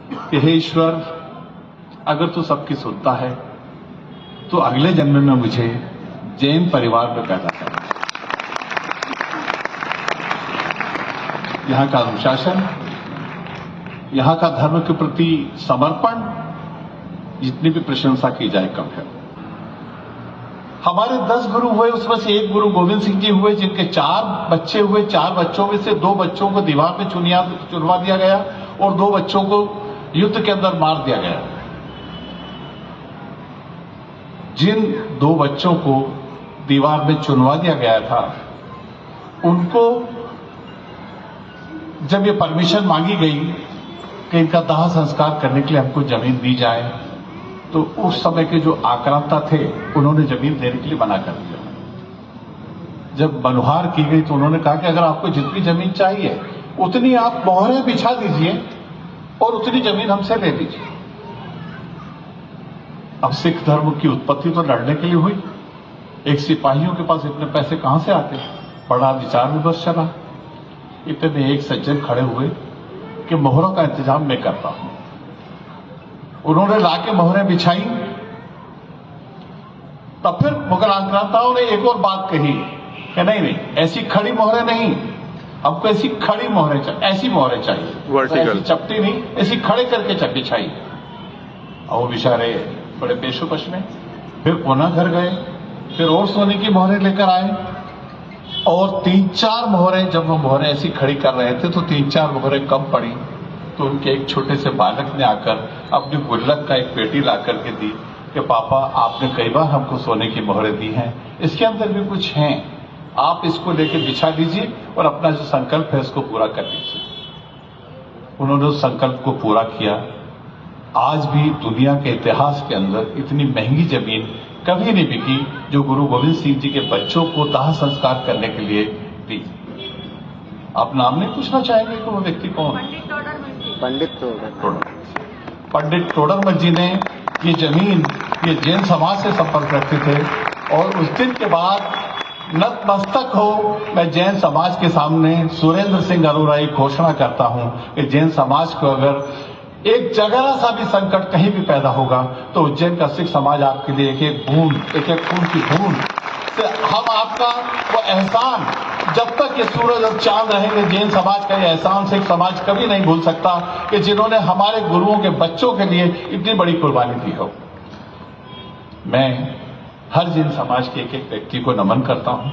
कि हे ईश्वर, अगर तू सबकी सुनता है तो अगले जन्म में मुझे जैन परिवार में पैदा कर। यहां का अनुशासन, यहां का धर्म के प्रति समर्पण, जितनी भी प्रशंसा की जाए कम है। हमारे 10 गुरु हुए, उसमें से एक गुरु गोविंद सिंह जी हुए, जिनके 4 बच्चे हुए। 4 बच्चों में से 2 बच्चों को दीवार में चुनवा दिया गया और 2 बच्चों को युद्ध के अंदर मार दिया गया। जिन 2 बच्चों को दीवार में चुनवा दिया गया था, उनको जब ये परमिशन मांगी गई कि इनका दाह संस्कार करने के लिए हमको जमीन दी जाए, तो उस समय के जो आक्रांता थे उन्होंने जमीन देने के लिए मना कर दिया। जब मनुहार की गई तो उन्होंने कहा कि अगर आपको जितनी जमीन चाहिए उतनी आप मोहरें बिछा दीजिए और उतनी जमीन हमसे ले लीजिए। अब सिख धर्म की उत्पत्ति तो लड़ने के लिए हुई। एक सिपाहियों के पास इतने पैसे कहां से आते? बड़ा विचार विमर्श चला। इतने एक सज्जन खड़े हुए कि मोहरों का इंतजाम मैं करता हूं। उन्होंने लाके मोहरें बिछाई। तब फिर मुगल आक्रांताओं ने एक और बात कही कि नहीं, ऐसी खड़ी मोहरें नहीं, हमको ऐसी खड़ी मोहरें चाहिए, ऐसी मोहरें चाहिए, तो ऐसी चपटी नहीं, ऐसी खड़े करके बिछाई। और वो बेचारे बड़े पेशोपश में फिर पुनः घर गए, फिर और सोने की मोहरें लेकर आए और 3-4 मोहरें, जब वो मोहरें ऐसी खड़ी कर रहे थे तो 3-4 मोहरें कम पड़ी। तो उनके एक छोटे से बालक ने आकर अपनी गुल्लक का एक पेटी ला करके दी कि पापा, आपने कई बार हमको सोने की मोहरें दी हैं, इसके अंदर भी कुछ हैं, आप इसको लेके बिछा दीजिए और अपना जो संकल्प है उसको पूरा कर लीजिए। उन्होंने उस संकल्प को पूरा किया। आज भी दुनिया के इतिहास के अंदर इतनी महंगी जमीन कभी नहीं बिकी जो गुरु गोविंद सिंह जी के बच्चों को दाह संस्कार करने के लिए दी। आप नाम नहीं पूछना चाहेंगे कि वो व्यक्ति कौन? पंडित टोडरमल जी ने ये जमीन, ये जैन समाज से संपर्क रखते थे और उस दिन के बाद नतमस्तक हो मैं जैन समाज के सामने सुरेंद्र सिंह अरोड़ा की घोषणा करता हूं कि जैन समाज को अगर एक जगह सा भी संकट कहीं भी पैदा होगा तो उज्जैन का सिख समाज आपके लिए एक एक बूंद, एक एक खून की बूंद से हम आपका वो एहसान, जब तक ये सूरज और चांद रहेंगे, जैन समाज का ये एहसान सिख समाज कभी नहीं भूल सकता कि जिन्होंने हमारे गुरुओं के बच्चों के लिए इतनी बड़ी कुर्बानी दी हो। मैं हर जैन समाज के एक एक व्यक्ति को नमन करता हूं।